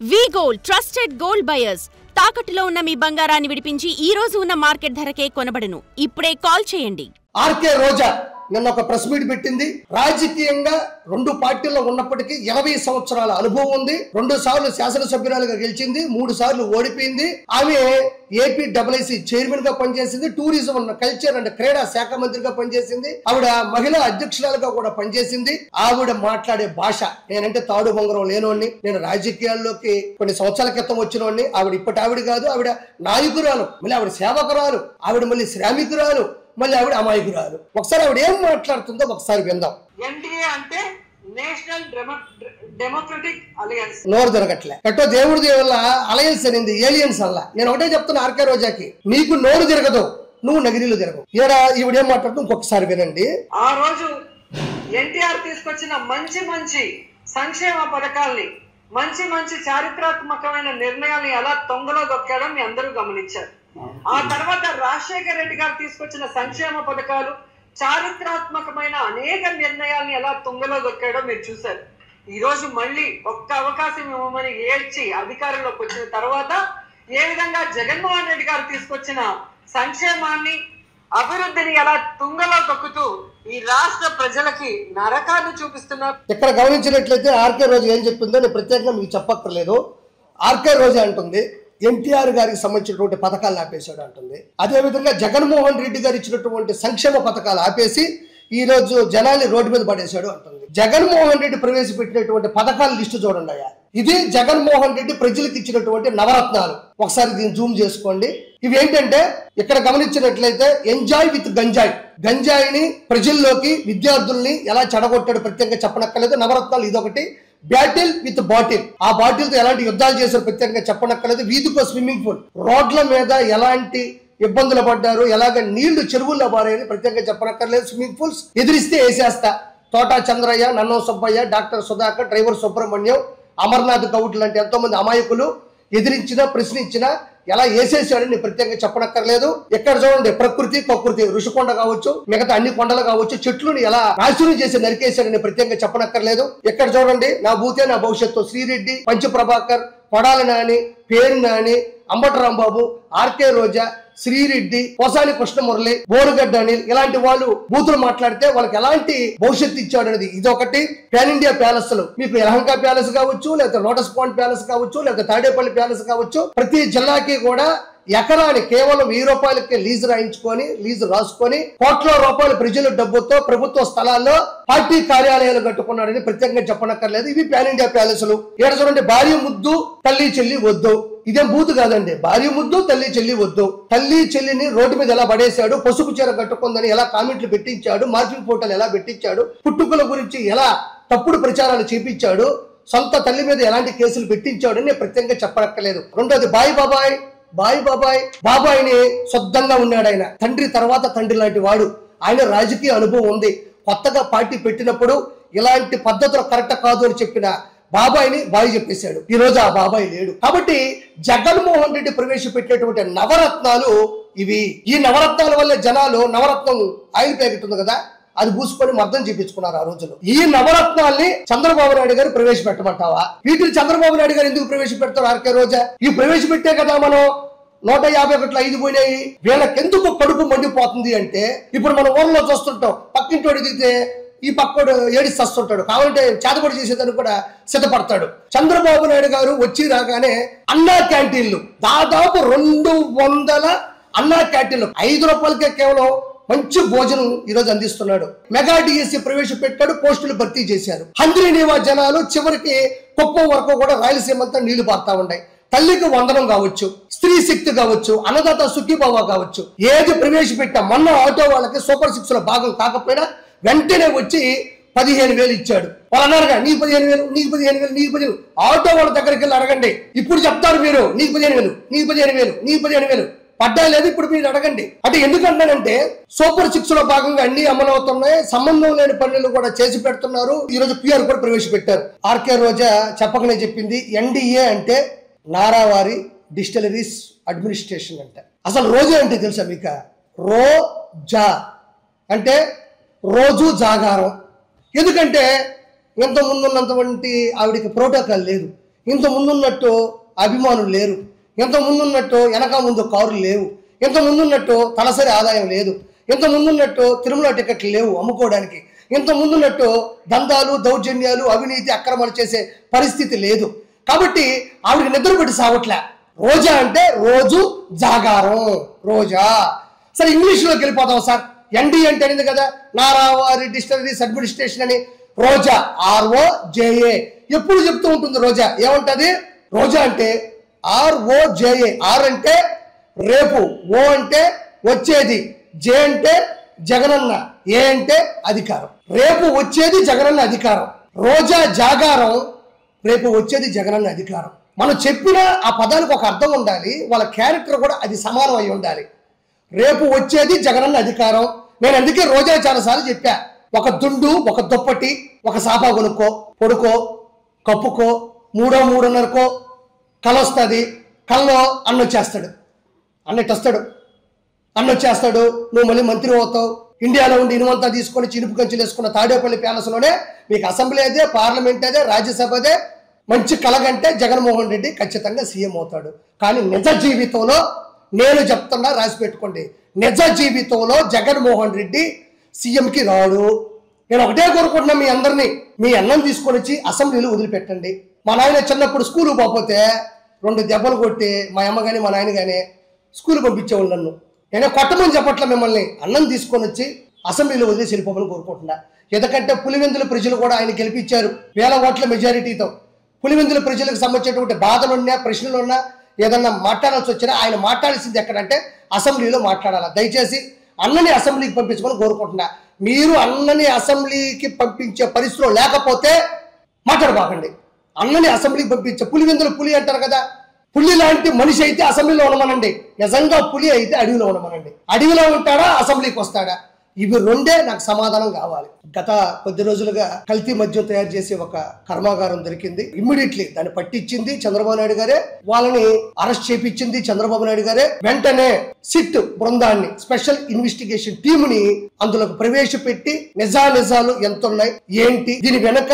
వి gold trusted gold buyers తాకట్టులో ఉన్న మీ బంగారాన్ని విడిపించి ఈ రోజు ఉన్న మార్కెట్ ధరకే కొనబడును. ఇప్పుడే కాల్ చేయండి. ఆర్కే రోజా నిన్న ఒక ప్రెస్ మీట్ పెట్టింది. రాజకీయంగా రెండు పార్టీల్లో ఉన్నప్పటికీ 80 సంవత్సరాల అనుభవం ఉంది. 2 సార్లు శాసనసభ్యురాలుగా గెలిచింది, 3 సార్లు ఓడిపోయింది. ఆమె ఏపీడబ్ల్యూసీ చైర్మన్ గా పనిచేసింది, టూరిజం కల్చర్ అండ్ క్రీడా శాఖ మంత్రిగా పనిచేసింది. ఆవిడ మహిళా అధ్యక్షురాలుగా కూడా పనిచేసింది. ఆవిడ మాట్లాడే భాష, నేనంటే తాడు బొంగరం లేనోడిని, నేను రాజకీయాల్లోకి కొన్ని సంవత్సరాల క్రితం వచ్చినోడిని. ఆవిడ ఇప్పటి ఆవిడ కాదు, ఆవిడ నాయకురాలు, మళ్ళీ ఆవిడ సేవకురాలు, ఆవిడ మళ్ళీ శ్రామికురాలు, మళ్ళీ ఆవిడ అమాయకురాలు. ఒకసారి ఆవిడ ఏం మాట్లాడుతుందో ఒకసారి విందాం. ఎన్డీఏ అంటే నేషనల్ డెమోక్రటిక్ అలయన్స్. నోరు జరగట్లే కట్టో దేవుడి దేవుళ్ళ అలయన్స్ అనింది, ఏలియన్స్ అల్లా. నేను ఒకటే చెప్తున్నా ఆర్కే రోజాకి, నీకు నోరు తిరగదు, నువ్వు నగిరీలు తిరగవు. ఈవిడేం మాట్లాడుతూ ఇంకొకసారి వినండి. ఆ రోజు ఎన్టీఆర్ తీసుకొచ్చిన మంచి మంచి సంక్షేమ పథకాల్ని, మంచి మంచి చారిత్రాత్మకమైన నిర్ణయాల్ని ఎలా తొంగలో దొక్కాడో మీ అందరూ గమనించారు. ఆ తర్వాత రాజశేఖర రెడ్డి గారు తీసుకొచ్చిన సంక్షేమ పథకాలు, చారిత్రాత్మకమైన అనేక నిర్ణయాల్ని ఎలా తుంగలో దొక్కాడో మీరు చూశారు. ఈ రోజు మళ్ళీ ఒక్క అవకాశం ఇవ్వమని ఏడ్చి అధికారంలోకి వచ్చిన తర్వాత ఏ విధంగా జగన్మోహన్ రెడ్డి గారు తీసుకొచ్చిన సంక్షేమాన్ని, అభివృద్ధిని ఎలా తుంగలో తొక్కుతూ ఈ రాష్ట్ర ప్రజలకి నరకాన్ని చూపిస్తున్నారు. ఇక్కడ గమనించినట్లయితే ఆర్కే రోజు ఏం చెప్పిందో నేను ప్రత్యేకంగా మీకు చెప్పక్కర్లేదు. ఆర్కే రోజు అంటుంది ఎన్టీఆర్ గారికి సంబంధించినటువంటి పథకాలు ఆపేశాడు అంటుంది. అదేవిధంగా జగన్మోహన్ రెడ్డి గారు ఇచ్చినటువంటి సంక్షేమ పథకాలు ఆపేసి ఈ రోజు జనాల్ని రోడ్డు మీద పడేశాడు అంటుంది. జగన్మోహన్ రెడ్డి ప్రవేశపెట్టినటువంటి పథకాల లిస్టు చూడండి అయ్యా. ఇది జగన్మోహన్ రెడ్డి ప్రజలకు ఇచ్చినటువంటి నవరత్నాలు. ఒకసారి దీన్ని జూమ్ చేసుకోండి. ఇవి ఏంటంటే ఇక్కడ గమనించినట్లయితే ఎంజాయ్ విత్ గంజాయి, గంజాయిని ప్రజల్లోకి విద్యార్థుల్ని ఎలా చెడగొట్టాడు ప్రత్యేకంగా చెప్పనక్కర్లేదు. నవరత్నాలు ఇదొకటి. బ్యాటిల్ విత్ బాటిల్, ఆ బాటిల్ తో ఎలాంటి యుద్ధాలు చేశారు ప్రత్యేకంగా చెప్పనక్కర్లేదు. వీధికో స్విమ్మింగ్ పూల్, రోడ్ల మీద ఎలాంటి ఇబ్బందులు పడ్డారు, ఎలాగ నీళ్లు చెరువుల్లో పారాయని ప్రత్యేకంగా చెప్పనక్కర్లేదు. స్విమ్మింగ్ పూల్స్ ఎదిరిస్తే వేసేస్తా. తోటా చంద్రయ్య, నన్నో సుబ్బయ్య, డాక్టర్ సుధాకర్, డ్రైవర్ సుబ్రహ్మణ్యం, అమర్నాథ్ గౌడ్ లాంటి ఎంతో మంది అమాయకులు ఎదిరించినా ప్రశ్నించినా ఎలా వేసేసాడని నేను ప్రత్యేకంగా చెప్పనక్కర్లేదు. ఇక్కడ చూడండి, ప్రకృతి ప్రకృతి, ఋషికొండ కావచ్చు, మిగతా అన్ని కొండలు కావచ్చు, చెట్లుని ఎలా నాశనం చేసి నరికేశాడని ప్రత్యేకంగా చెప్పనక్కర్లేదు. ఇక్కడ చూడండి, నా భూతే నా భవిష్యత్తు, శ్రీరెడ్డి, పంచప్రభాకర్, కొడాలి నాని, పేరు నాని, అంబటి రాంబాబు, ఆర్కే రోజా, శ్రీరెడ్డి, పోసాని కృష్ణమురళి, బోరుగడ్డ అనిల్, ఇలాంటి వాళ్ళు బూతులు మాట్లాడితే వాళ్ళకి ఎలాంటి భవిష్యత్తు ఇచ్చాడు అనేది ఇదొకటి. పాన్ ఇండియా ప్యాలెస్ లు, మీకు యలహంక ప్యాలెస్ కావచ్చు, లేకపోతే లోటస్ పాండ్ ప్యాలెస్ కావచ్చు, లేకపోతే తాడేపల్లి ప్యాలెస్ కావచ్చు, ప్రతి జిల్లాకి కూడా ఎకరాని కేవలం 1000 రూపాయలకి లీజు రాయించుకొని, లీజు రాసుకొని కోట్ల రూపాయల ప్రజల డబ్బుతో ప్రభుత్వ స్థలాల్లో పార్టీ కార్యాలయాలు కట్టుకున్నాడని ప్రత్యేకంగా చెప్పనక్కర్లేదు. ఇవి పాన్ ఇండియా ప్యాలెస్లు. ఇక్కడ చూడండి, భార్య ముద్దు తల్లి చెల్లి వద్దు, ఇదేం బూతు కాదండి. భార్య ముద్దు తల్లి చెల్లి వద్దు. తల్లి చెల్లిని రోడ్డు మీద ఎలా పడేశాడు, పసుపు చీర కట్టుకుందని ఎలా కామెంట్లు పెట్టించాడు, మార్పింగ్ ఫోటోలు ఎలా పెట్టించాడు, పుట్టుకల గురించి ఎలా తప్పుడు ప్రచారాలు చేపించాడు, సొంత తల్లి మీద ఎలాంటి కేసులు పెట్టించాడు అని ప్రత్యేకంగా చెప్పనక్కర్లేదు. రెండోది బాయ్ బాబాయ్, బాయ్ బాబాయ్, బాబాయిని శుద్ధంగా ఉన్నాడు ఆయన. తండ్రి తర్వాత తండ్రి లాంటి వాడు. ఆయన రాజకీయ అనుభవం ఉంది. కొత్తగా పార్టీ పెట్టినప్పుడు ఇలాంటి పద్ధతులు కరెక్ట్ కాదు అని చెప్పిన బాబాయిని బాయ్ చెప్పేశాడు. ఈ రోజు ఆ బాబాయ్ లేడు. కాబట్టి జగన్మోహన్ రెడ్డి ప్రవేశపెట్టేటువంటి నవరత్నాలు ఇవి. ఈ నవరత్నాల వల్ల జనాలు నవరత్నం ఆయిల్ ప్యాకెట్ ఉంది కదా, అది పూసుకొని మర్దం చేపించుకున్నారు ఆ రోజులు. ఈ నవరత్నాల్ని చంద్రబాబు నాయుడు గారు ప్రవేశపెట్టమంటావా? వీటిని చంద్రబాబు నాయుడు గారు ఎందుకు ప్రవేశపెడతారు ఆర్కే రోజా? ఈ ప్రవేశపెట్టే కదా మనం 151 5 పోయినాయి. వీళ్ళకెందుకు కడుపు మండిపోతుంది అంటే, ఇప్పుడు మన ఊర్లో చూస్తుంటాం, పక్కింటోడు దిగితే ఈ పక్కోడు ఏడిసి వస్తుంటాడు, కావాలంటే చేతబడి చేసేదాన్ని కూడా సిద్ధపడతాడు. చంద్రబాబు నాయుడు గారు వచ్చి రాగానే అన్నా క్యాంటీన్లు, దాదాపు 200 అన్నా క్యాంటీన్లు 5 రూపాయలకే కేవలం మంచి భోజనం ఈ రోజు అందిస్తున్నాడు. మెగా డిఎస్సి ప్రవేశపెట్టాడు, పోస్టులు భర్తీ చేశారు. హంద్రీనీవా జనాలు చివరికి కుప్పం వరకు కూడా రాయలసీమ అంతా నీళ్లు పారుతా ఉన్నాయి. తల్లికి వందనం కావచ్చు, స్త్రీ శక్తి కావచ్చు, అన్నదాత సుఖీభావ కావచ్చు, ఏది ప్రవేశపెట్టా. మొన్న ఆటో వాళ్ళకి సూపర్ 6 లో భాగం కాకపోయినా వెంటనే వచ్చి 15,000 ఇచ్చాడు. వాళ్ళు అన్నారుగా, నీకు 15,000, నీకు 15,000, నీకు 15,000. ఆటో వాళ్ళ దగ్గరికి వెళ్ళి అడగండి, ఇప్పుడు చెప్తారు మీరు, నీకు 15,000, నీకు 15,000, నీకు 15,000 పడ్డా లేదు. ఇప్పుడు మీరు అడగండి. అంటే ఎందుకంటానంటే సూపర్ 6 లో భాగంగా అన్ని అమలవుతున్నాయి. సంబంధం లేని పనులు కూడా చేసి పెడుతున్నారు. ఈ రోజు పిఆర్ కూడా ప్రవేశపెట్టారు. ఆర్కే రోజా చెప్పకనే చెప్పింది, ఎన్డీఏ అంటే నారావారి డిస్టిలరీస్ అడ్మినిస్ట్రేషన్ అంట. అసలు రోజా అంటే తెలుసా మీకు? రోజా అంటే రోజు జాగారం. ఎందుకంటే ఇంత ముందున్నటువంటి ఆవిడికి ప్రోటోకాల్ లేదు. ఇంత ముందున్నట్టు అభిమానులు లేరు, ఇంత ముందున్నట్టు వెనక ముందు కారులు లేవు, ఇంత ముందున్నట్టు తలసరి ఆదాయం లేదు, ఇంత ముందున్నట్టు తిరుమల టికెట్లు లేవు అమ్ముకోవడానికి, ఇంత ముందున్నట్టు దందాలు దౌర్జన్యాలు అవినీతి అక్రమాలు చేసే పరిస్థితి లేదు. కాబట్టి ఆవిడకి నిద్రపెట్టి సావట్లే. రోజా అంటే రోజు జాగారం, రోజా. సరే ఇంగ్లీష్లోకి వెళ్ళిపోతాం సార్. ఎన్డి అంటే అనేది కదా, నారావారి డిస్టరీస్ అడ్మినిస్ట్రేషన్ అని. రోజా ROJA ఎప్పుడు చెప్తూ ఉంటుంది. రోజా ఏమంటది? రోజా అంటే ROJA. ఆర్ అంటే రేపు, ఓ అంటే వచ్చేది, జే అంటే జగనన్న, ఏ అంటే అధికారం. రేపు వచ్చేది జగనన్న అధికారం. రోజా జాగారం, రేపు వచ్చేది జగనన్న అధికారం. మనం చెప్పిన ఆ పదానికి ఒక అర్థం ఉండాలి, వాళ్ళ క్యారెక్టర్ కూడా అది సమానం అయి ఉండాలి. రేపు వచ్చేది జగనన్న అధికారం. నేను అందుకే రోజా చాలాసార్లు చెప్పా, ఒక దుండు, ఒక దుప్పటి, ఒక సాపా కొనుక్కో, పొడుకో, కప్పుకో, 3:30కో కలొస్తుంది. కల్లో అన్నొచ్చేస్తాడు, అన్నట్టు అన్నొచ్చేస్తాడు. నువ్వు మళ్ళీ మంత్రి అవుతావు. ఇండియాలో ఉండి ఇనుమంతా తీసుకొని చినుపు కంచెలు వేసుకున్న తాడేపల్లి ప్యాలెస్లోనే మీకు అసెంబ్లీ అదే, పార్లమెంట్ అదే, రాజ్యసభ అదే. మంచి కలగంటే జగన్మోహన్ రెడ్డి ఖచ్చితంగా సీఎం అవుతాడు. కానీ నిజ జీవితంలో నేను చెప్తున్నా, రాసి పెట్టుకోండి, నిజ జీవితంలో జగన్మోహన్ రెడ్డి సీఎంకి రాడు. నేను ఒకటే కోరుకుంటున్నా, మీ అందరినీ, మీ అన్నం తీసుకొని వచ్చి అసెంబ్లీలో వదిలిపెట్టండి. మా నాయన చిన్నప్పుడు స్కూలు పోతే 2 దెబ్బలు కొట్టి మా అమ్మ కానీ మా నాయన కానీ స్కూల్ పంపించేవాళ్ళు నన్ను. నేనే కొట్టమని చెప్పట్ల మిమ్మల్ని, అన్నం తీసుకొని వచ్చి అసెంబ్లీలో వదిలేసి వెళ్ళిపోమని కోరుకుంటున్నా. ఎందుకంటే పులివెందుల ప్రజలు కూడా ఆయన గెలిపించారు 1000 ఓట్ల మెజారిటీతో. పులివెందుల ప్రజలకు సంబంధించినటువంటి బాధలున్నా, ప్రశ్నలున్నా, ఏదన్నా మాట్లాడాల్సి వచ్చినా ఆయన మాట్లాడాల్సింది ఎక్కడంటే అసెంబ్లీలో మాట్లాడాలి. దయచేసి అన్నని అసెంబ్లీకి పంపించమని కోరుకుంటున్నా. మీరు అన్నని అసెంబ్లీకి పంపించే పరిస్థితిలో లేకపోతే మాట్లాడబాకండి. అన్నని అసెంబ్లీకి పంపించే, పులివెందుల పులి అంటారు కదా, పులి లాంటి మనిషి అయితే అసెంబ్లీలో ఉండమనండి. నిజంగా పులి అయితే అడవిలో ఉండమనండి. అడవిలో ఉంటాడా, అసెంబ్లీకి వస్తాడా? ఇవి రెండే నాకు సమాధానం కావాలి. గత కొద్ది రోజులుగా కల్తీ మద్యం తయారు చేసే ఒక కర్మాగారం దొరికింది. ఇమ్మీడియట్లీ దాన్ని పట్టించింది చంద్రబాబు నాయుడు గారే, వాళ్ళని అరెస్ట్ చేపించింది చంద్రబాబు నాయుడు గారే. వెంటనే సిట్ బృందాన్ని, స్పెషల్ ఇన్వెస్టిగేషన్ టీమ్ ని అందులోకి ప్రవేశపెట్టి నిజాలు ఎంత ఉన్నాయి, ఏంటి, దీని వెనక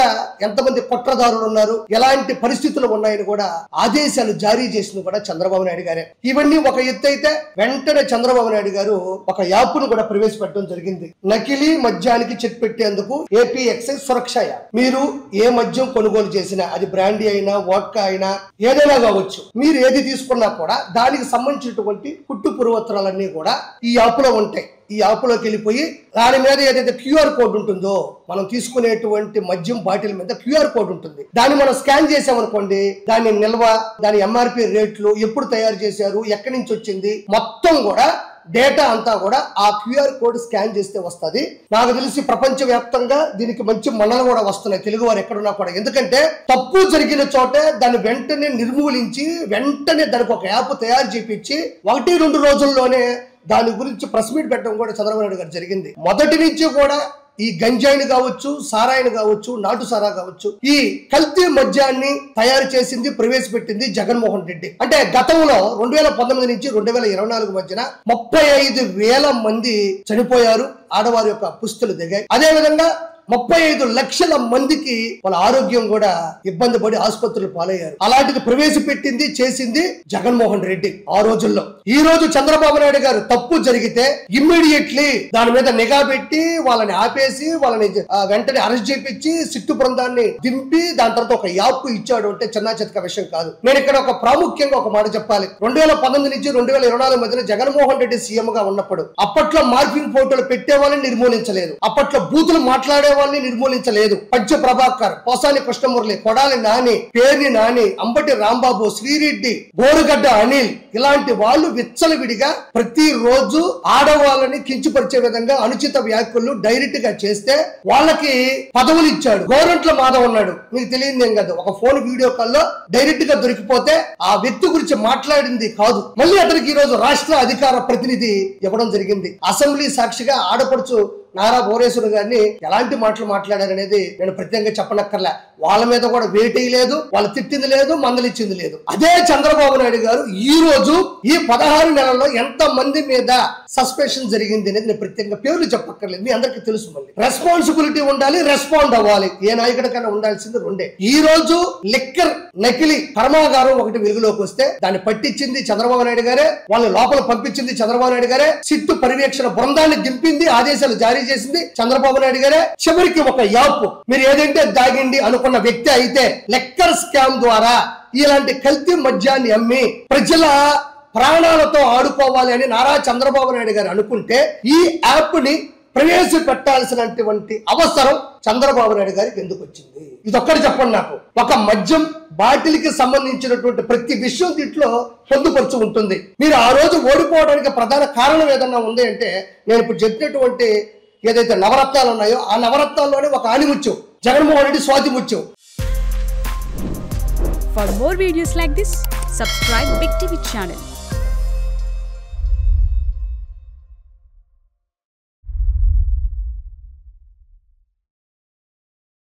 ఎంతమంది కుట్రదారులు ఉన్నారు, ఎలాంటి పరిస్థితులు ఉన్నాయని కూడా ఆదేశాలు జారీ చేసింది కూడా చంద్రబాబు నాయుడు గారే. ఇవన్నీ ఒక ఎత్తు అయితే, వెంటనే చంద్రబాబు నాయుడు గారు ఒక యాప్ ను కూడా ప్రవేశపెట్టడం జరిగింది. నకిలీ మద్యానికి చెక్ పెట్టేందుకు ఏపీ ఎక్సైజ్ సురక్ష యాప్. మీరు ఏ మద్యం కొనుగోలు చేసినా, అది బ్రాండీ అయినా, వోడ్కా అయినా, ఏదైనా కావచ్చు, మీరు ఏది తీసుకున్నా కూడా దానికి సంబంధించినటువంటి పుట్టు పూర్వత్రాలన్నీ కూడా ఈ యాప్ లో ఉంటాయి. ఈ యాప్ లోకి వెళ్ళిపోయి దాని మీద ఏదైతే QR కోడ్ ఉంటుందో, మనం తీసుకునేటువంటి మద్యం బాటిల్ మీద QR కోడ్ ఉంటుంది. దాన్ని మనం స్కాన్ చేసామనుకోండి, దాని నిల్వ, దాని MRP రేట్లు, ఎప్పుడు తయారు చేశారు, ఎక్కడి నుంచి వచ్చింది, మొత్తం కూడా డేటా అంతా కూడా ఆ QR కోడ్ స్కాన్ చేస్తే వస్తుంది. నాకు తెలిసి ప్రపంచ వ్యాప్తంగా దీనికి మంచి మన్నలు కూడా వస్తున్నాయి, తెలుగు వారు ఎక్కడున్నా కూడా. ఎందుకంటే తప్పు జరిగిన చోటే దాన్ని వెంటనే నిర్మూలించి, వెంటనే దానికి ఒక యాప్ తయారు చేపించి 1-2 రోజుల్లోనే దాని గురించి ప్రెస్ మీట్ పెట్టడం కూడా చంద్రబాబు నాయుడు గారు జరిగింది. మొదటి నుంచి కూడా ఈ గంజాయిని కావచ్చు, సారాయిని కావచ్చు, నాటు సారా కావచ్చు, ఈ కల్తీ మద్యాన్ని తయారు చేసింది, ప్రవేశపెట్టింది జగన్మోహన్ రెడ్డి. అంటే గతంలో 2019 నుంచి 2024 మధ్యన 35,000 మంది చనిపోయారు, ఆడవారి యొక్క పుస్తులు దిగాయి. అదే విధంగా 35 లక్షల మందికి వాళ్ళ ఆరోగ్యం కూడా ఇబ్బంది పడి ఆసుపత్రులు పాలయ్యారు. అలాంటిది ప్రవేశపెట్టింది, చేసింది జగన్మోహన్ రెడ్డి ఆ రోజుల్లో. ఈ రోజు చంద్రబాబు నాయుడు గారు తప్పు జరిగితే ఇమ్మీడియట్లీ దాని మీద నిఘా పెట్టి, వాళ్ళని ఆపేసి, వాళ్ళని వెంటనే అరెస్ట్ చేపించి, సిట్టు బృందాన్ని దింపి, దాని తర్వాత ఒక యాప్ ఇచ్చాడు అంటే చిన్న చితక విషయం కాదు. నేను ఇక్కడ ఒక ప్రాముఖ్యంగా ఒక మాట చెప్పాలి. 2019 నుంచి 2024 మధ్యన జగన్మోహన్ రెడ్డి సీఎం గా ఉన్నప్పుడు అప్పట్లో మార్పింగ్ ఫోటోలు పెట్టే వాళ్ళని నిర్మూలించలేదు, అప్పట్లో బూతులు మాట్లాడే వాళ్ళని నిర్మూలించలేదు. పంచ ప్రభాకర్, పోసాని కృష్ణమురళి, కొడాలి నాని, పేర్ని నాని, అంబటి రాంబాబు, శ్రీరెడ్డి, బోరుగడ్డ అనిల్, ఇలాంటి వాళ్ళు విచ్చలవిడిగా ప్రతిరోజు ఆడవాళ్ళని కించపరిచే విధంగా అనుచిత వ్యాఖ్యలు డైరెక్ట్ గా చేస్తే వాళ్ళకి పదవులు ఇచ్చాడు. గవర్నమెంట్ మాధవ్ ఉన్నాడు, మీకు తెలియదు ఏం కాదు, ఒక ఫోన్ వీడియో కాల్లో డైరెక్ట్ గా దొరికిపోతే ఆ వ్యక్తి గురించి మాట్లాడింది కాదు, మళ్ళీ అతనికి ఈ రోజు రాష్ట్ర అధికార ప్రతినిధి ఇవ్వడం జరిగింది. అసెంబ్లీ సాక్షిగా ఆడపడుచు నారా భువనేశ్వర్ గారిని ఎలాంటి మాటలు మాట్లాడారనేది నేను ప్రత్యేకంగా చెప్పనక్కర్లే. వాళ్ళ మీద కూడా వేటేయలేదు, వాళ్ళు తిట్టింది లేదు, మందలిచ్చింది లేదు. అదే చంద్రబాబు నాయుడు గారు ఈ రోజు ఈ 16 నెలల్లో ఎంత మంది మీద సస్పెన్షన్ జరిగింది అనేది నేను ప్రత్యేకంగా పేర్లు చెప్పక్కర్లేదు, మీ అందరికీ తెలుసు. మళ్ళీ రెస్పాన్సిబిలిటీ ఉండాలి, రెస్పాండ్ అవ్వాలి. ఏ నాయకుడికైనా ఉండాల్సింది రెండే. ఈ రోజు లిక్కర్ నకిలీ కర్మాగారం ఒకటి వెలుగులోకి వస్తే దాన్ని పట్టించింది చంద్రబాబు నాయుడు గారే, వాళ్ళు లోపల పంపించింది చంద్రబాబు నాయుడు గారే, సిట్టు పర్యవేక్షణ బృందాన్ని దింపింది, ఆదేశాలు జారీ చేసింది చంద్రబాబు నాయుడు గారే. చివరికి ఒక యాప్ మీరు ఏదంటే దాగిండి అనుకున్న వ్యక్తి అయితే లిక్కర్ స్కామ్ ద్వారా ఇలాంటి కల్తీ మద్యాన్ని అమ్మి ప్రజల ప్రాణాలతో ఆడుకోవాలి అని నారా చంద్రబాబు నాయుడు గారు అనుకుంటే ఈ యాప్ ని ప్రవేశపెట్టాల్సినటువంటి అవసరం చంద్రబాబు నాయుడు గారికి ఎందుకు వచ్చింది? ఇదొక్కటి చెప్పండి నాకు. ఒక మద్యం బాటిల్కి సంబంధించినటువంటి ప్రతి విషయం దీంట్లో పొందుపరుచు ఉంటుంది. మీరు ఆ రోజు ఓడిపోవడానికి ప్రధాన కారణం ఏదన్నా ఉంది అంటే నేను ఇప్పుడు చెప్పినటువంటి ఏదైతే నవరత్నాలు ఉన్నాయో ఆ నవరత్నాల్లోనే ఒక ఆణిముత్యం Jaganmohan Reddy Swathi Muthyam. For more videos like this, subscribe Big TV channel.